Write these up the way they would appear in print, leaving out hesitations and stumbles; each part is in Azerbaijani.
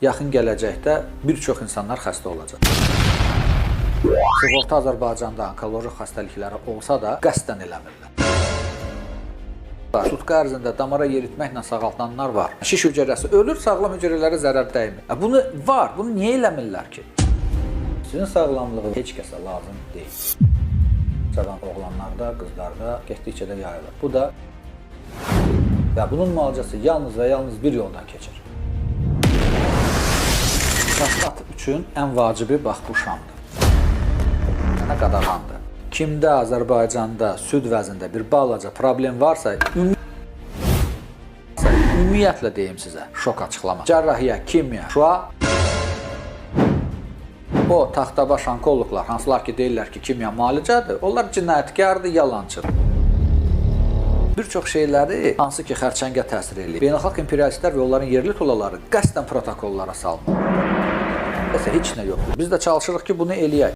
Yaxın gələcəkdə bir çox insanlar xəstə olacaq. Sığorta Azərbaycanda onkoloji xəstəlikləri olsa da qəsdən eləmirlər. Sutka ərzində damara yeritməklə sağaldanlar var. Şiş hüceyrəsi ölür, sağlam hüceyrələrə zərər dəymir. Bunu var, bunu niyə eləmirlər ki? Sizin sağlamlığınız heç kəsə lazım deyil. Cavan oğlanlarda, qızlarda getdikcə də yayılır. Bu da və bunun müalicəsi yalnız və yalnız bir yoldan keçir. Prostat üçün ən vacibi bax bu şamdır. Yəni qadağandır. Kimdə Azərbaycanda süd vəzində bir balaca problem varsa, ümumiyyətlə deyim sizə, şok açıqlama. Cərrahiyyə, kimya, şua, o taxtabaş onkoloqlar, hansılar ki deyirlər ki, kimya müalicədir, onlar cinayətkardır, yalançıdır. Bir çox şeyləri, hansı ki xərçəngə təsir edir, beynəlxalq imperialistlər və onların yerli tulaları qəsdən protokollara salmır. Bəs heç nə yoxdur. Biz də çalışırıq ki, bunu eləyək.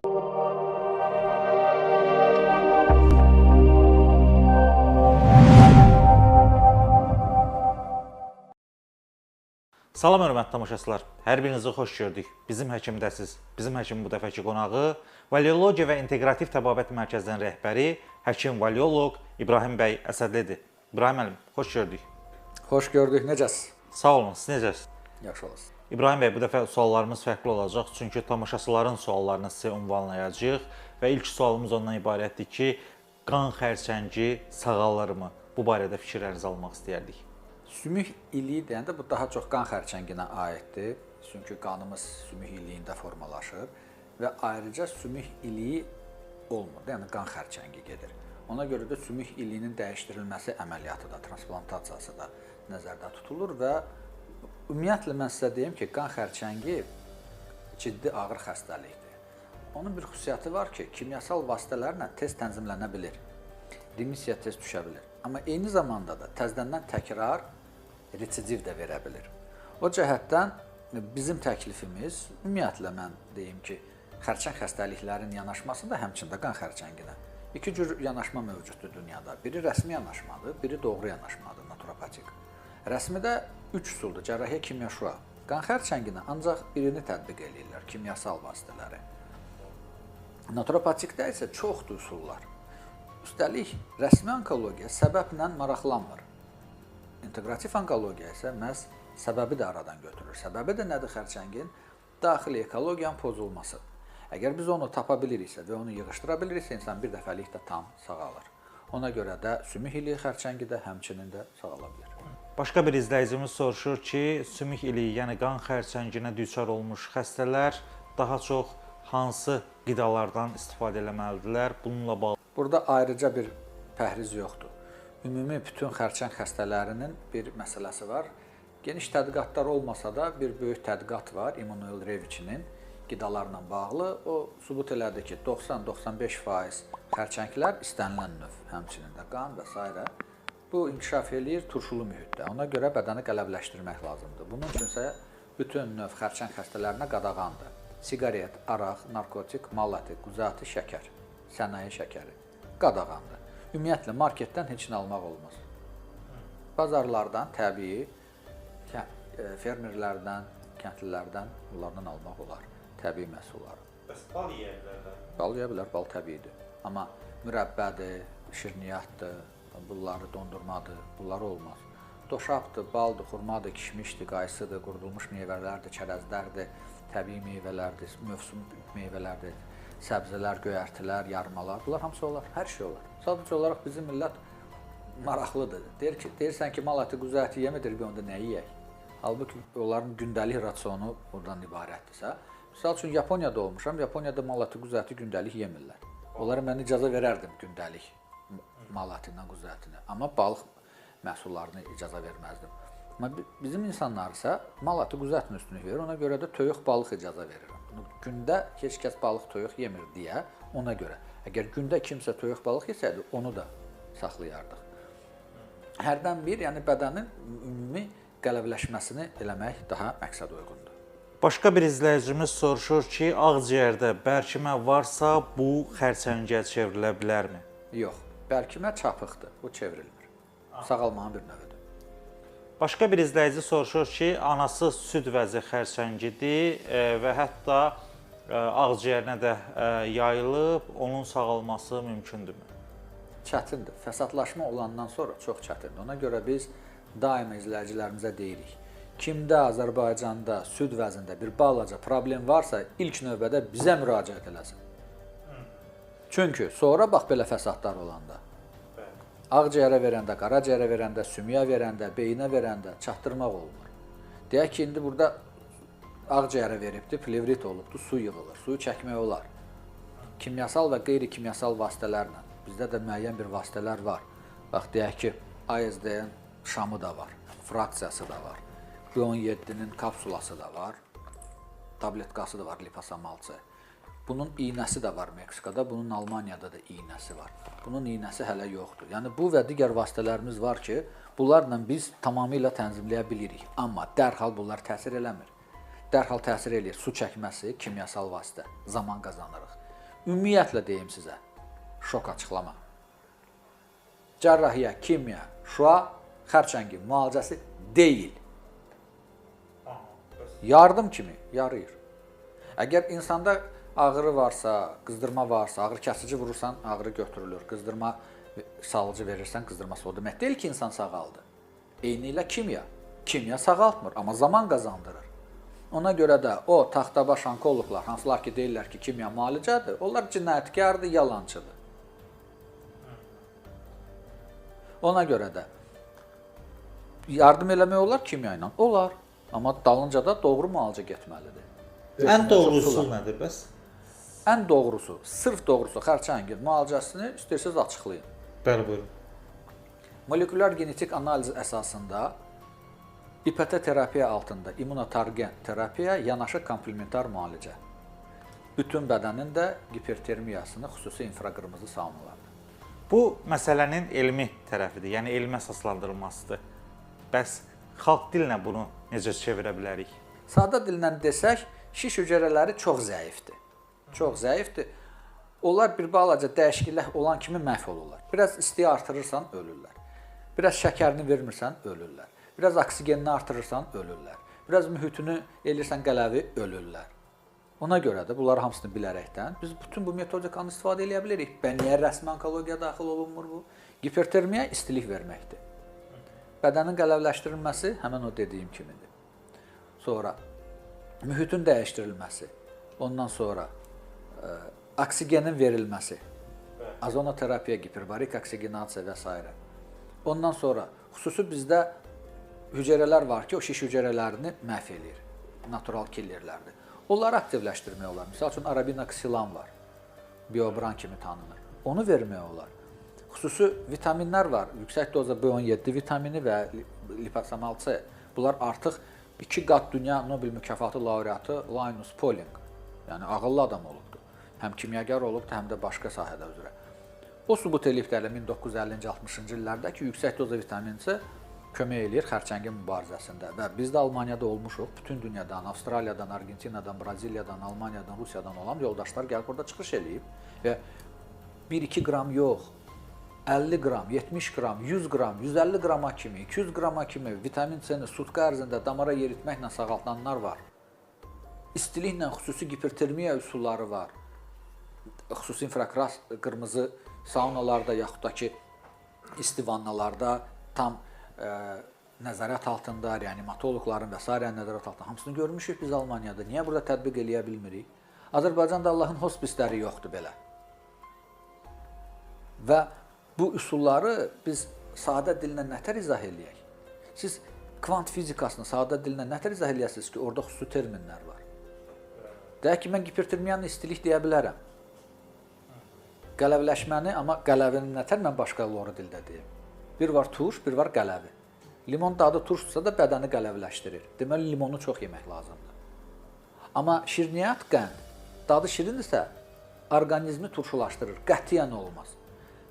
Salam hörmətli tamaşaçılar. Hər birinizi xoş gördük. Bizim həkimdəsiz. Bizim həkimin bu dəfəki qonağı Valiologiya və İnteqrativ Təbabət Mərkəzinin rəhbəri həkim valioloq İbrahim bəy Əsədlidir. İbrahim müəllim, xoş gördük. Xoş gördük. Necəsiz? Sağ olun. Siz necəsiz? Yaxşı olasınız. İbrahim bəy, bu dəfə suallarımız fərqli olacaq. Çünki tamaşaçıların suallarını sizə ünvanlayacağıq və ilk sualımız ondan ibarətdir ki, qan xərçəngi sağalırmı? Bu barədə fikirlərinizi almaq istəyərdik. Sümük iliyi deyəndə bu daha çox qan xərçənginə aiddir. Çünki qanımız sümük iliyində formalaşır və ayrıca sümük iliyi olmur. Yəni qan xərçəngi gedir. Ona görə də sümük iliyinin dəyişdirilməsi əməliyyatı da, transplantaciyası da nəzərdə tutulur və ümumiyyətlə mən sizə deyim ki, qan xərçəngi ciddi ağır xəstəlikdir. Onun bir xüsusiyyəti var ki, kimyasal vasitələrlə tez tənzimlənə bilir. Remisiya tez düşə bilir. Amma eyni zamanda da təzədən təkrar residiv də verə bilir. O cəhətdən bizim təklifimiz, ümumiyyətlə mən deyim ki, xərçəng xəstəliklərin yanaşması da həmçində qan xərçənginə. İki cür yanaşma mövcuddur dünyada. Biri rəsmi yanaşmadır, biri doğru yanaşmadır, naturopatik. Rəsmidə 3 üsuldur, cərrahiyyə, kimya, şua. Qan xərçənginə ancaq birini tətbiq edirlər, kimyasal vasitələri. Naturopatikdə isə çoxdur üsullar. Üstəlik, rəsmi onkologiya səbəblə maraqlanmır. İnteqrativ onkologiya isə məhz səbəbi də aradan götürür. Səbəbi də nədir xərçəngin? Daxili ekologiyanın pozulması. Əgər biz onu tapa biliriksə və onu yığışdıra biliriksə, insan bir dəfəlikdə tam sağalır. Ona görə də sümük iliyi xərçəngi də həmçinin də sağala bilir. Başqa bir izləyicimiz soruşur ki, sümük iliyi, yəni qan xərçənginə düçar olmuş xəstələr daha çox hansı qidalardan istifadə etməlidirlər? Bununla bağlı. Burada ayrıca bir pəhriz yoxdur. Ümumi bütün xərçəng xəstələrinin bir məsələsi var. Geniş tədqiqatlar olmasa da bir böyük tədqiqat var, Immanuel Revich'nin qidalarla bağlı. O sübut elədi ki, 90-95% xərçənglər istənilən növ, həmçinin də qan və s. bu inkişaf eləyir turşulu mühitdə. Ona görə bədəni qələbləşdirmək lazımdır. Bunun üçünsə bütün növ xərçəng xəstələrinə qadağandır. Siqaret, araq, narkotik, mal əti, quzu əti, şəkər, sənaye şəkəri qadağandır. Ümumiyyətlə marketdən heç nə almaq olmaz. Bazarlardan təbii, fermerlərdən, kəndlilərdən bunlardan almaq olar. Təbii məhsulları. Bəs bal yeyə bilərlər? Bal yeyə bilər, bal təbiidir. Amma mürəbbədir, şirniyyatdır, bunları dondurmadır, bunları olmaz. Doşabdır, baldır, xurmadır, kişmişdir, qayısıdır, qurudulmuş meyvələrdir, çərəzlərdir, təbii meyvələrdir, mövsüm meyvələrdir, səbzələr, göyərtilər, yarmalar, bunlar hamısı olar, hər şey olar. Sadəcə olaraq bizim millət maraqlıdır. Deyirsən ki, mal əti, quzu əti yemədir, bir onda nə yeyək? Halbuki onların gündəlik rasionu buradan ibarətdirsə, misal üçün Yaponiyada olmuşam, Yaponiyada mal əti, quzu əti gündəlik yemirlər. Onlara mən icazə verərdim gündəlik mal ətinə, quzu ətinə, amma balıq məhsullarını icazə verməzdim. Amma bizim insanlar isə mal əti, quzu ətinin üstünlük verir, ona görə də toyuq, balıq icazə verirəm. Gündə heç kəs balıq, toyuq yemir deyə ona görə. Əgər gündə kimsə toyuq, balıq yesəydi, onu da saxlayardıq. Hərdən bir, yəni bədənin ümumi qələbləşməsini eləmək daha məqsəd uyğundur. Başqa bir izləyicimiz soruşur ki, ağciyərdə bərkimə varsa bu xərçəngiyə çevrilə bilərmi? Yox, bərkimə çapıqdır, bu çevrilmir. Sağalmanın bir növüdür. Başqa bir izləyici soruşur ki, anası süd vəzi xərçəngidir və hətta ağciyərinə də yayılıb, onun sağalması mümkündürmü? Çətindir. Fəsadlaşma olandan sonra çox çətindir. Ona görə biz daima izləyicilərimizə deyirik. Kimdə Azərbaycanda süd vəzində bir balaca problem varsa, ilk növbədə bizə müraciət eləsin. Çünki sonra bax belə fəsadlar olanda, ağciyərə verəndə, qaraciyərə verəndə, sümüyə verəndə, beyinə verəndə çatdırmaq olmur. Deyək ki, indi burada ağciyərə veribdir, plevrit olubdur, su yığılır, suyu çəkmək olar. Kimyasal və qeyri-kimyasal vasitələrlə, bizdə də müəyyən bir vasitələr var. Bax, deyək ki, ASD-nin şamı da var, fraksiyası da var, B17-nin kapsulası da var, tabletkası da var, liposomal-C. Bunun iynəsi də var Meksikada, bunun Almaniyada da iynəsi var. Bunun iynəsi hələ yoxdur. Yəni bu və digər vasitələrimiz var ki, bunlarla biz tamamilə tənzimləyə bilirik. Amma dərhal bunlar təsir eləmir. Dərhal təsir eləyir su çəkməsi, kimyasal vasitə, zaman qazanırıq. Ümumiyyətlə deyim sizə, şok açıqlama. Cərrahiyyə, kimya, şua, xərçəngi müalicəsi deyil. Yardım kimi yarayır. Əgər insanda ağrı varsa, qızdırma varsa, ağrı kəsici vurursan, ağrı götürülür. Qızdırma salıcı verirsən, qızdırması o demək deyil ki, insan sağaldı. Eyni ilə kimya. Kimya sağaltmır, amma zaman qazandırır. Ona görə də o taxtabaş onkoloqlar, hansılar ki deyirlər ki, kimya müalicədir, onlar cinayətkardır, yalançıdır. Ona görə də yardım eləmək olar kimya ilə? Olar. Amma dalınca da doğru müalicə getməlidir. Ən doğrusu nədir bəs? Ən doğrusu, sırf doğrusu xərçəngin müalicəsini istəyirsiniz açıqlayın. Bəli, buyurun. Molekulyar genetik analiz əsasında İPT terapiya altında immunotargen terapiya yanaşı komplementar müalicə. Bütün bədənin də hipertermiyasını, xüsusi infraqırmızı saunalarda. Bu məsələnin elmi tərəfidir, yəni elmi əsaslandırılmasıdır. Bəs xalq dilinə bunu necə çevirə bilərik? Sadə dillə desək, şiş hüceyrələri çox zəifdir. Çox zəifdir. Onlar bir balaca dəyişiklik olan kimi məhv olurlar. Biraz istiyi artırırsan, ölürlər. Biraz şəkərini vermirsən, ölürlər. Biraz oksigenini artırırsan, ölürlər. Biraz mühitini elirsən, qələvi, ölürlər. Ona görə də bunları hamısını bilərəkdən biz bütün bu metodikanı istifadə edə bilirik. Niyə rəsmi onkologiya daxil olunmur bu? Hipertermiya istilik verməkdir. Bədənin qələvləşdirilməsi həmin o dediyim kimidir. Sonra mühitin dəyişdirilməsi, ondan sonra oksigenin verilməsi, azonoterapiya, hiperbarik oksigenasiya və s. Ondan sonra xüsusi bizdə hüceyrələr var ki, o şiş hüceyrələrini məhv eləyir, natural killerlərdir. Onları aktivləşdirmək olar. Misal üçün arabinoksilan var, biobran kimi tanınır. Onu vermək olar. Xüsusi vitaminlər var, yüksək dozda B17 vitamini və liposomal-C. Bunlar artıq 2 qat dünya Nobel mükafatı laureatı Linus Pauling, yəni ağıllı adam olubdur. Həm kimyagar olubdur, həm də başqa sahədə üzrə. O sübut eləyibdir 1950-60-cı illərdə ki, yüksək dozda vitamin C kömək eləyir xərçəngin mübarizəsində. Və biz də Almaniyada olmuşuq, bütün dünyadan, Avstraliyadan, Argentinadan, Braziliyadan, Almaniyadan, Rusiyadan olan yoldaşlar gəlib burada çıxış eləyib və 1-2 qram yox, 50 qram, 70 qram, 100 qram, 150 qrama kimi, 200 qrama kimi vitamin C-ni sutka ərzində damara yeritməklə sağaltanlar var. İstiliklə xüsusi hipertermiya üsulları var. Xüsusi infraqırmızı saunalarda yaxud da ki, isti vannalarda tam nəzarət altında, reanimatoloqların və s. nəzarət altında hamısını görmüşük biz Almaniyada. Niyə burada tətbiq eləyə bilmirik? Azərbaycanda Allahın hospisləri yoxdur belə. Və bu üsulları biz sadə dillə nətər izah eləyək? Siz kvant fizikasını sadə dillə nətər izah eləyəsiniz ki, orada xüsusi terminlər var? Deyək ki, mən hipertermiyanın istilik deyə bilərəm. Qələvləşməni, amma qələvini nətər mən başqa loru dildə deyim? Bir var turş, bir var qələvi. Limon dadı turşdursa da bədəni qələvləşdirir. Deməli, limonu çox yemək lazımdır. Amma şirniyyat qənd, dadı şirindirsə, orqanizmi turşulaşdırır, qətiyyən olmaz.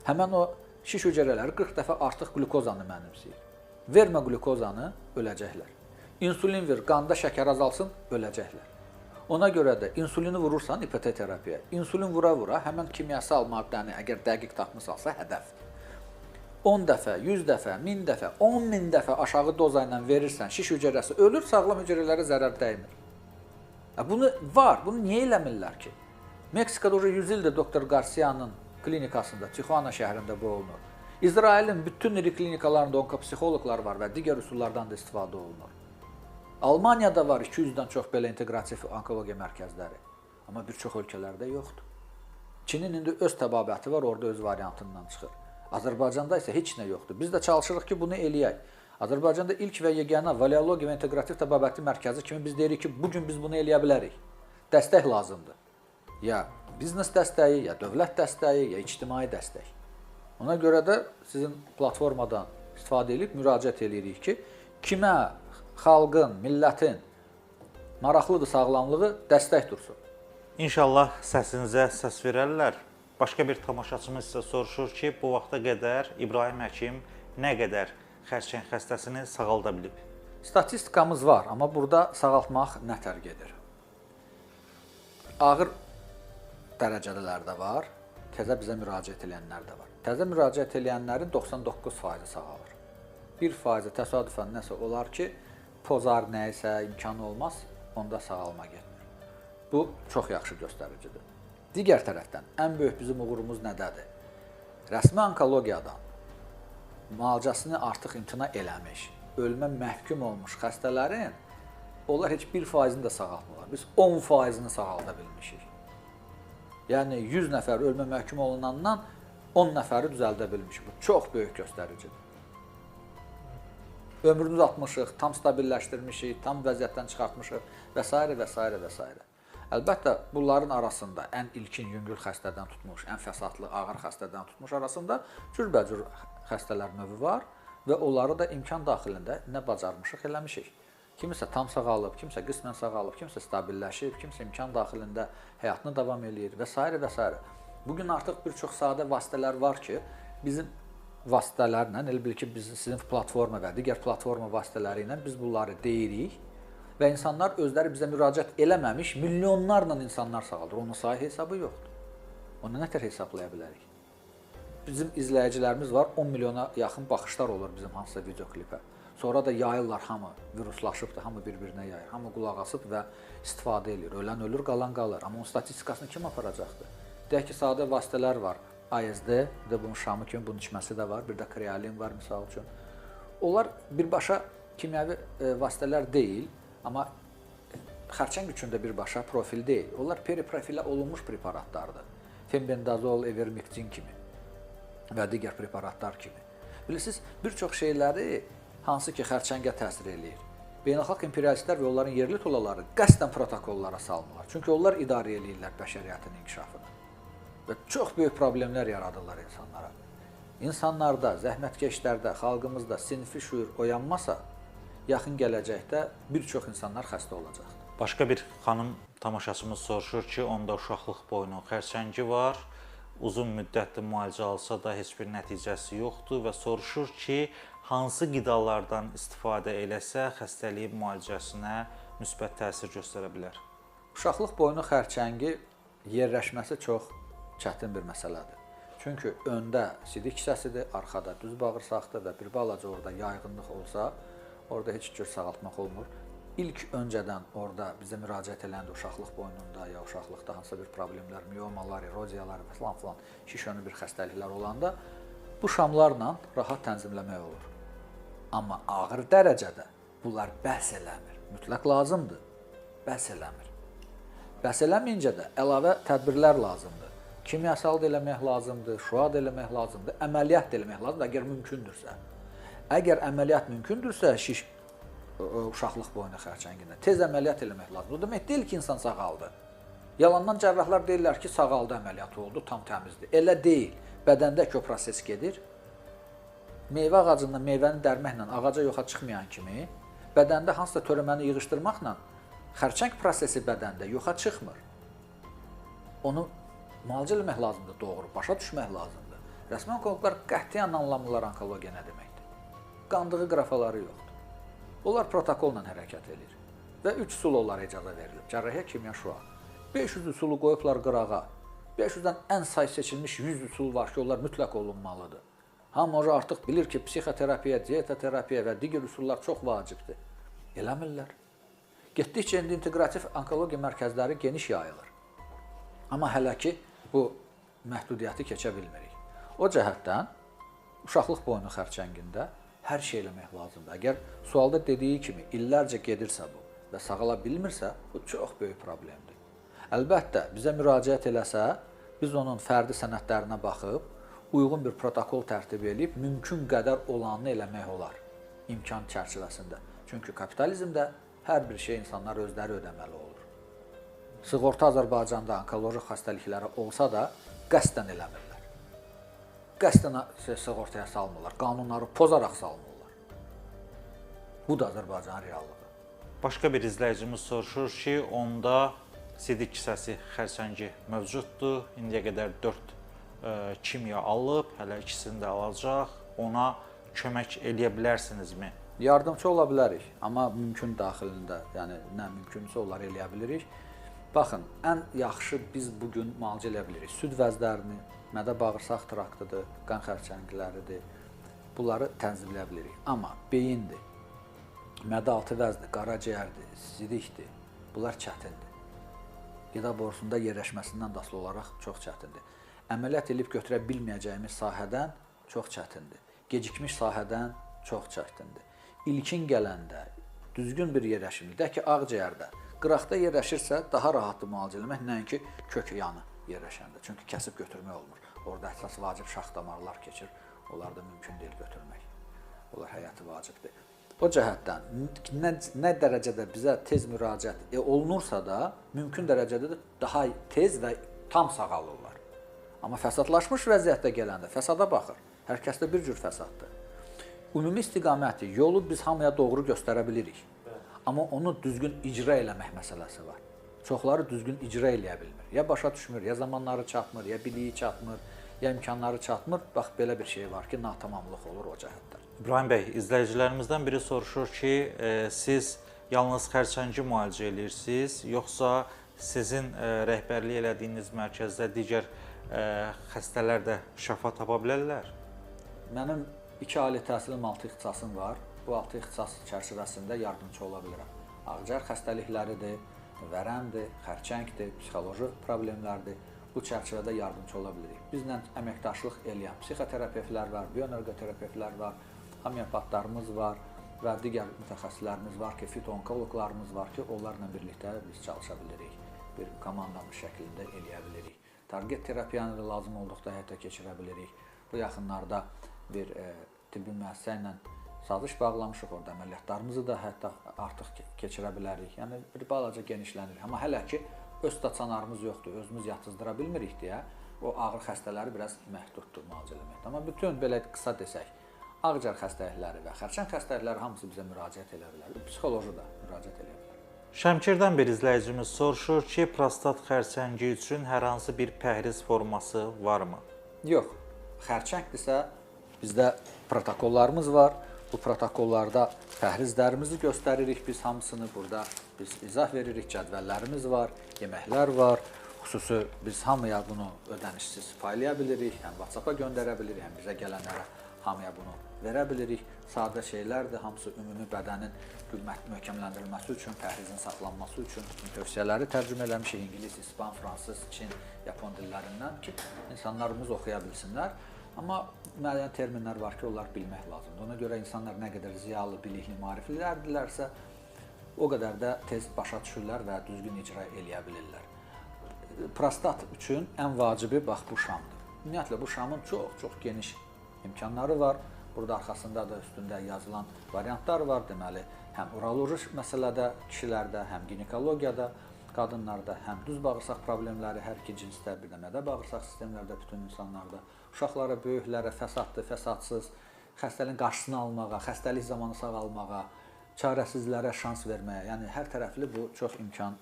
Həmən o şiş hüceyrələri 40 dəfə artıq qlukozanı mənimsəyir. Vermə qlukozanı, öləcəklər. İnsulin ver, qanda şəkər azalsın, öləcəklər. Ona görə də insulini vurursan İPT terapiya, insulin vura-vura həmən kimyasal maddəni əgər dəqiq tapmısansa hədəfdir. 10 dəfə, 100 dəfə, 1000 dəfə, 10.000 dəfə aşağı doza ilə verirsən, şiş hüceyrəsi ölür, sağlam hüceyrələrə zərər dəymir. Bunu var, bunu niyə eləmirlər ki? Meksikada 100 ildir doktor Garcia'nın klinikasında, Tijuana şəhərində bu olunur. İsrailin bütün iri klinikalarında onkopsixoloqlar var və digər üsullardan da istifadə olunur. Almaniyada var 200-dən çox belə inteqrativ onkologiya mərkəzləri, amma bir çox ölkələrdə yoxdur. Çinin indi öz təbabəti var, orada öz variantından çıxır. Azərbaycanda isə heç nə yoxdur. Biz də çalışırıq ki, bunu eləyək. Azərbaycanda ilk və yeganə valiologiya və inteqrativ təbabətli mərkəzi kimi biz deyirik ki, bugün biz bunu eləyə bilərik. Dəstək lazımdır. Ya biznes dəstəyi, ya dövlət dəstəyi, ya ictimai dəstək. Ona görə də sizin platformadan istifadə edib müraciət edirik ki, kimə xalqın, millətin maraqlıdır sağlamlığı dəstək dursun. İnşallah səsinizə səs verərlər. Başqa bir tamaşaçımız isə soruşur ki, bu vaxta qədər İbrahim həkim nə qədər xərçəng xəstəsini sağalda bilib? Statistikamız var, amma burada sağaltmaq nətər gedir. Ağır dərəcələr də var, təzə bizə müraciət edənlər də var. Təzə müraciət edənlərin 99% sağalır. 1% təsadüfən nəsə olar ki, pozar nəyisə, imkanı olmaz, onda sağalma getmir. Bu çox yaxşı göstəricidir. Digər tərəfdən, ən böyük bizim uğurumuz nədədir? Rəsmi onkologiyadan müalicəsini artıq imtina eləmiş, ölmə məhkum olmuş xəstələrin, onlar heç 1%-ni də sağaltmırlar. Biz 10%-ni sağalda bilmişik. Yəni 100 nəfər ölmə məhkum olunandan 10 nəfəri düzəldə bilmişik. Bu çox böyük göstəricidir. Ömrümüzü atmışıq, tam stabilləşdirmişik, tam vəziyyətdən çıxartmışıq və s. və s. və s. Əlbəttə, bunların arasında ən ilkin yüngül xəstədən tutmuş, ən fəsadlı ağır xəstədən tutmuş arasında cürbəcür xəstələr növü var və onları da imkan daxilində nə bacarmışıq eləmişik. Kimisə tam sağalıb, kimsə qismən sağalıb, kimsə stabilləşib, kimsə imkan daxilində həyatını davam eləyir və s. və s. Bugün artıq bir çox sadə vasitələr var ki, bizim vasitələrlə, elə bil ki, sizin platforma və digər platforma vasitələri ilə biz bunları deyirik və insanlar özləri bizə müraciət eləməmiş milyonlarla insanlar sağalır. Onun sayı hesabı yoxdur. Onu nətər hesablaya bilərik? Bizim izləyicilərimiz var, 10 milyona yaxın baxışlar olur bizim hansısa videoklipə. Sonra da yayırlar, hamı viruslaşıbdır, hamı bir-birinə yayır, hamı qulaq asıb və istifadə edir. Ölən ölür, qalan qalır. Amma onun statistikasını kim aparacaqdır? Deyək ki, sadə vasitələr var. ASD, bir də bunun şamı kimi bunun içməsi də var, bir də krealin var misal üçün. Onlar birbaşa kimyəvi vasitələr deyil, amma xərçəng üçün də birbaşa profil deyil. Onlar periprofilə olunmuş preparatlardır. Fenbendazol, ivermektin kimi və digər preparatlar kimi. Bilirsiniz, bir çox şeyləri hansı ki xərçəngə təsir eləyir. Beynəlxalq imperialistlər və onların yerli tulaları qəsdən protokollara salmırlar. Çünki onlar idarə eləyirlər bəşəriyyətin inkişafını. Və çox böyük problemlər yaradırlar insanlara. İnsanlarda, zəhmətkeşlərdə, xalqımızda sinfi şüur oyanmasa, yaxın gələcəkdə bir çox insanlar xəstə olacaqdır. Başqa bir xanım tamaşaçımız soruşur ki, onda uşaqlıq boynu xərçəngi var, uzun müddətli müalicə alsa da heç bir nəticəsi yoxdur və soruşur ki, hansı qidalardan istifadə eləsə xəstəliyin müalicəsinə müsbət təsir göstərə bilər? Uşaqlıq boynu xərçəngi yerləşməsi çox çətin bir məsələdir. Çünki öndə sidik hissəsidir, arxada düz bağırsaqdır və bir balaca orada yayğınlıq olsa, orada heç cür sağaltmaq olmur. İlk öncədən orada bizə müraciət eləndə uşaqlıq boynunda ya uşaqlıqda hansısa bir problemlər, miomalar, eroziyalar və filan şiş önü bir xəstəliklər olanda bu şamlarla rahat tənzimləmək olur. Amma ağır dərəcədə bunlar bəhs eləmir. Mütləq lazımdır, bəhs eləmir. Bəhs eləməyincə də əlavə tədbirlər lazımdır. Kimyasal da eləmək lazımdır, şua da eləmək lazımdır, əməliyyat da eləmək lazımdır, əgər mümkündürsə. Əgər əməliyyat mümkündürsə, şiş uşaqlıq boynu xərçəngində tez əməliyyat eləmək lazımdır. O demək deyil ki, insan sağaldı. Yalandan cərrahlar deyirlər ki, sağaldı, əməliyyatı oldu, tam təmizdir. Elə deyil. Bədəndə ki, o proses gedir. Meyvə ağacından meyvəni dərməklə ağaca yoxa çıxmayan kimi, bədəndə hansısa törəməni yığışdırmaqla xərçəng prosesi bədəndə yoxa çıxmır. Onu müalicə eləmək lazımdır, doğru, başa düşmək lazımdır. Rəsmi onkologlar qətiyyən anlamırlar onkologiya nə deməkdir. Qandığı qrafaları yoxdur. Onlar protokolla hərəkət edir və 3 üsul onlara icazə verilib. Cərrahiyyə, kimya, şua. 500 üsulu qoyublar qırağa. 500-dən ən say seçilmiş 100 üsul var ki, onlar mütləq olunmalıdır. Hamı artıq bilir ki, psixoterapiya, dietoterapiya və digər üsullar çox vacibdir. Eləmirlər. Getdikcə indi inteqrativ onkologiya mərkəzləri geniş yayılır. Amma hələ ki, bu məhdudiyyəti keçə bilmirik. O cəhətdən, uşaqlıq boyunu xərçəngində hər şey eləmək lazımdır. Əgər sualda dediyi kimi illərcə gedirsə bu və sağala bilmirsə, bu çox böyük problemdir. Əlbəttə, bizə müraciət eləsə, biz onun fərdi sənədlərinə baxıb, uyğun bir protokol tərtib edib, mümkün qədər olanını eləmək olar imkan çərçivəsində. Çünki kapitalizmdə hər bir şey insanlar özləri ödəməli olur. Sığorta Azərbaycanda onkoloji xəstəlikləri olsa da qəsdən eləmirlər. Qəsdən sığortaya salmırlar, qanunları pozaraq salmırlar. Bu da Azərbaycanın reallığı. Başqa bir izləyicimiz soruşur ki, onda sidik kisəsi xərçəngi mövcuddur. İndiyə qədər 4 kimya alıb, hələ ikisini də alacaq. Ona kömək eləyə bilərsinizmi? Yardımçı ola bilərik, amma mümkün daxilində, yəni nə mümkünsə onlar eləyə bilirik. Baxın, ən yaxşı biz bugün müalicə eləyə bilirik. Süd vəzlərini, mədə-bağırsaq traktıdır, qan xərçəngiləridir. Bunları tənzimləyə bilirik. Amma beyindir, mədə-altı vəzdir, qaraciyərdir, sidikdir. Bunlar çətindir. Qida borusunda yerləşməsindən də asılı olaraq çox çətindir. Əməliyyat edib götürə bilməyəcəyimiz sahədən çox çətindir. Gecikmiş sahədən çox çətindir. İlkin gələndə düzgün bir yerləşimli, deyək ki, ağciyərdə, qıraqda yerləşirsə daha rahatdır müalicə eləmək, nəinki kök yanı yerləşəndə. Çünki kəsib götürmək olmur. Orada əsas vacib şax damarlar keçir, onlar da mümkün deyil götürmək. Onlar həyati vacibdir. O cəhətdən nə dərəcədə bizə tez müraciət olunursa da, mümkün dərəcədə də daha tez və tam sağalırlar. Amma fəsadlaşmış vəziyyətdə gələndə fəsada baxır. Hər kəsdə bir cür fəsaddır. Ümumi istiqaməti, yolu biz hamıya doğru göstərə bilirik. Amma onu düzgün icra eləmək məsələsi var. Çoxları düzgün icra eləyə bilmir. Ya başa düşmür, ya zamanları çatmır, ya biliyi çatmır, ya imkanları çatmır. Bax, belə bir şey var ki, natamamlıq olur o cəhətdən. İbrahim bəy, izləyicilərimizdən biri soruşur ki, siz yalnız xərçəngi müalicə edirsiniz, yoxsa sizin rəhbərlik elədiyiniz mərkəzdə digər xəstələr də şəfa tapa bilərlər? Mənim 2 ali təhsilim 6 ixtisasım var. Bu 6 ixtisas çərçivəsində yardımçı ola bilirəm. Ağciyər xəstəlikləridir, vərəmdir, xərçəngdir, psixoloji problemlərdir. Bu çərçivədə yardımçı ola bilirik. Bizlə əməkdaşlıq eləyən psixoterapevtlər var, bioenergoterapevtlər var, homeopatlarımız var və digər mütəxəssislərimiz var ki, fitoonkoloqlarımız var ki, onlarla birlikdə biz çalışa bilirik. Bir komandamız şəklində eləyə bilirik. Target terapiyanı da lazım olduqda həyata keçirə bilirik. Bu yaxınlarda bir tibbi müəssisə ilə saziş bağlamışıq, orada əməliyyatlarımızı da hətta artıq keçirə bilərik. Yəni, bir balaca genişlənirik. Amma hələ ki, öz stasionarımız yoxdur, özümüz yatızdıra bilmirik deyə o ağır xəstələri biraz məhduddur müalicə eləməkdə. Amma bütün belə qısa desək, ağciyər xəstəlikləri və xərçəng xəstəlikləri hamısı bizə müraciət edə bilər. Psixoloji da müraciət edə bilər. Şəmkirdən bir izləyicimiz soruşur ki, prostat xərçəngi üçün hər hansı bir pəhriz forması varmı? Yox. Xərçəngdirsə, bizdə protokollarımız var. Bu protokollarda pəhrizlərimizi göstəririk biz hamısını. Burada biz izah veririk, cədvəllərimiz var, yeməklər var. Xüsusi biz hamıya bunu ödənişsiz paylaya bilirik. Həm WhatsApp-a göndərə bilirik, həm bizə gələnlərə hamıya bunu verə bilirik. Sadə şeylərdir, hamısı ümumi bədənin möhkəmləndirilməsi üçün, pəhrizin saxlanması üçün tövsiyələri tərcümə eləmişik. İngilis, İspan, Fransız, Çin, Yapon dillərindən ki, insanlarımız oxuya bilsinlər. Amma müəyyən terminlər var ki, onlar bilmək lazımdır. Ona görə insanlar nə qədər ziyalı, bilikli, maariflilərdirlərsə, o qədər də tez başa düşürlər və düzgün icra eləyə bilirlər. Prostat üçün ən vacibi bax bu şamdır. Ümumiyyətlə, bu şamın çox geniş imkanları var. Burada arxasında da üstündə yazılan variantlar var. Deməli, həm uroloji məsələdə kişilərdə, həm ginekologiyada, qadınlarda, həm düz bağırsaq problemləri hər iki cinsdə, bir də mədə bağırsaq sistemlərdə bütün insanlarda, uşaqlara, böyüklərə fəsadlı, fəsadsız, xəstəliyin qarşısını almağa, xəstəlik zamanı sağalmağa, çarəsizlərə şans verməyə, yəni hər tərəfli bu çox imkan.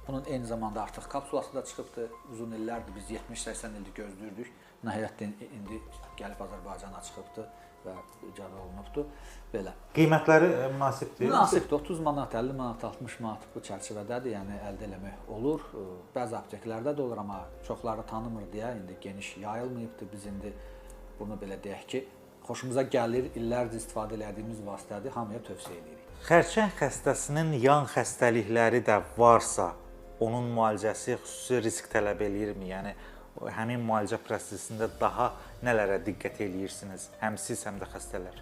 Bunun eyni zamanda artıq kapsulası da çıxıbdır. Uzun illərdir, biz 70-80 ildir gözləyirdik. Nəhayət indi gəlib Azərbaycana çıxıbdır və icra olunubdur. Belə. Qiymətləri münasibdir? Münasibdir. 30 manat, 50 manat, 60 manat bu çərçivədədir. Yəni əldə eləmək olur. Bəzi apteklərdə də olur, amma çoxları tanımır deyə indi geniş yayılmayıbdır. Biz indi bunu belə deyək ki, xoşumuza gəlir, illərdir istifadə etdiyimiz vasitədir, hamıya tövsiyə edirik. Xərçəng xəstəsinin yan xəstəlikləri də varsa, onun müalicəsi xüsusi risk tələb eləyirmi? Yəni həmin müalicə prosesində daha nələrə diqqət eləyirsiniz? Həm siz, həm də xəstələr.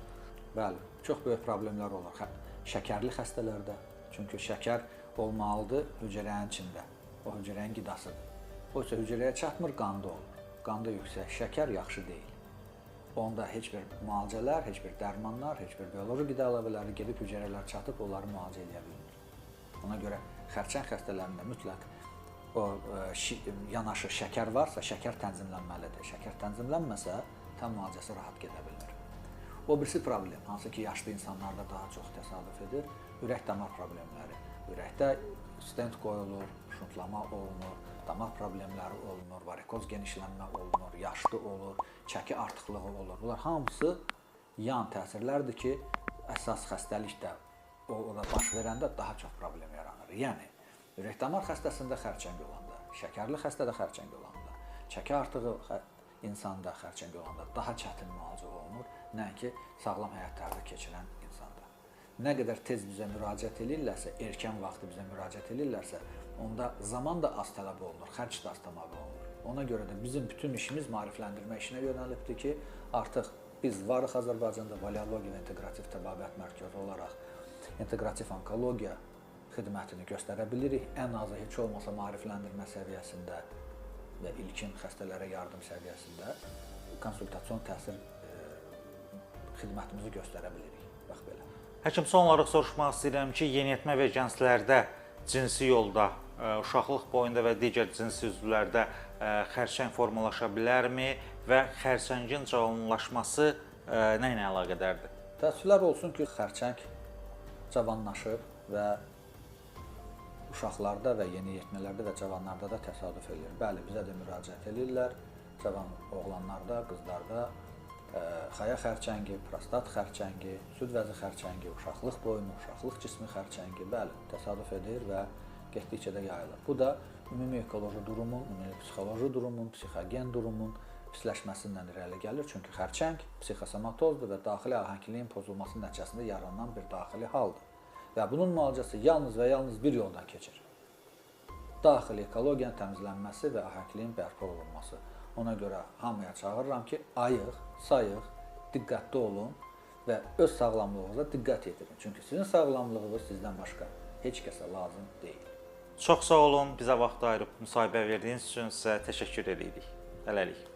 Bəli, çox böyük problemlər olur şəkərli xəstələrdə. Çünki şəkər olmalıdır hüceyrənin içində. O hüceyrənin qidasıdır. O isə hüceyrəyə çatmır, qanda olur. Qanda yüksək şəkər yaxşı deyil. Onda heç bir müalicələr, heç bir dərmanlar, heç bir bioloji qida əlavələri gedib hüceyrələr çatıb onları müalicə edə bilmir. Ona görə xərçəng xəstələrində mütləq o yanaşı şəkər varsa, şəkər tənzimlənməlidir. Şəkər tənzimlənməsə, tam müalicəsi rahat gedə bilmir. O birisi problem, hansı ki yaşlı insanlarda daha çox təsadüf edir, ürək-damar problemləri. Ürəkdə stent qoyulur, şuntlama olunur, damar problemləri olunur, varikoz genişlənmə olunur, yaşlı olur, çəki artıqlığı olur. Bunlar hamısı yan təsirlərdir ki, əsas xəstəlik də orada baş verəndə daha çox problem yaranır. Yəni, ürək-damar xəstəsində xərçəng olanda, şəkərli xəstədə xərçəng olanda, çəki artığı insanda xərçəng olanda daha çətin müalicə olunur, nəinki sağlam həyat tərzi keçirən insanda. Nə qədər tez bizə müraciət edirlərsə, erkən vaxtı bizə müraciət edirlərsə, onda zaman da az tələb olunur, xərc də az tələb olunur. Ona görə də bizim bütün işimiz maarifləndirmə işinə yönəlibdir ki, artıq biz varıq Azərbaycanda Valiologiya və İnteqrativ Təbabət Mərkəzi olaraq inteqrativ onkologiya xidmətini göstərə bilirik. Ən azı heç olmasa maarifləndirmə səviyyəsində və ilkin xəstələrə yardım səviyyəsində konsultasyon təsir xidmətimizi göstərə bilirik. Bax belə. Həkim, son olaraq soruşmaq istəyirəm ki, yeniyetmə və gənclərdə cinsi yolda, uşaqlıq boyunda və digər cinsi üzvlərdə xərçəng formalaşa bilərmi və xərçəngin cavanlaşması nə ilə əlaqədardır? Təəssüflər olsun ki, xərçəng cavanlaşır və uşaqlarda və yeniyetmələrdə və cavanlarda da təsadüf edir. Bəli, bizə də müraciət edirlər. Cavan oğlanlarda, qızlarda xaya xərçəngi, prostat xərçəngi, süd vəzi xərçəngi, uşaqlıq boynu, uşaqlıq cismi xərçəngi, bəli, təsadüf edir və getdikcə də yayılır. Bu da ümumi ekoloji durumun, ümumi psixoloji durumun, psixogen durumun pisləşməsindən irəli gəlir. Çünki xərçəng psixosomatozdur və daxili ahəngiliyin pozulması nəticəsində yaranan bir daxili haldır. Və bunun müalicəsi yalnız və yalnız bir yoldan keçir. Daxili ekologiyanın təmizlənməsi və ahəngiliyin bərpa olunması. Ona görə hamıya çağırıram ki, ayıq, sayıq, diqqətli olun və öz sağlamlığınıza diqqət yetirin. Çünki sizin sağlamlığınız sizdən başqa heç kəsə lazım deyil. Çox sağ olun, bizə vaxt ayırıb müsahibə verdiyiniz üçün sizə təşəkkür edirik. Hələlik.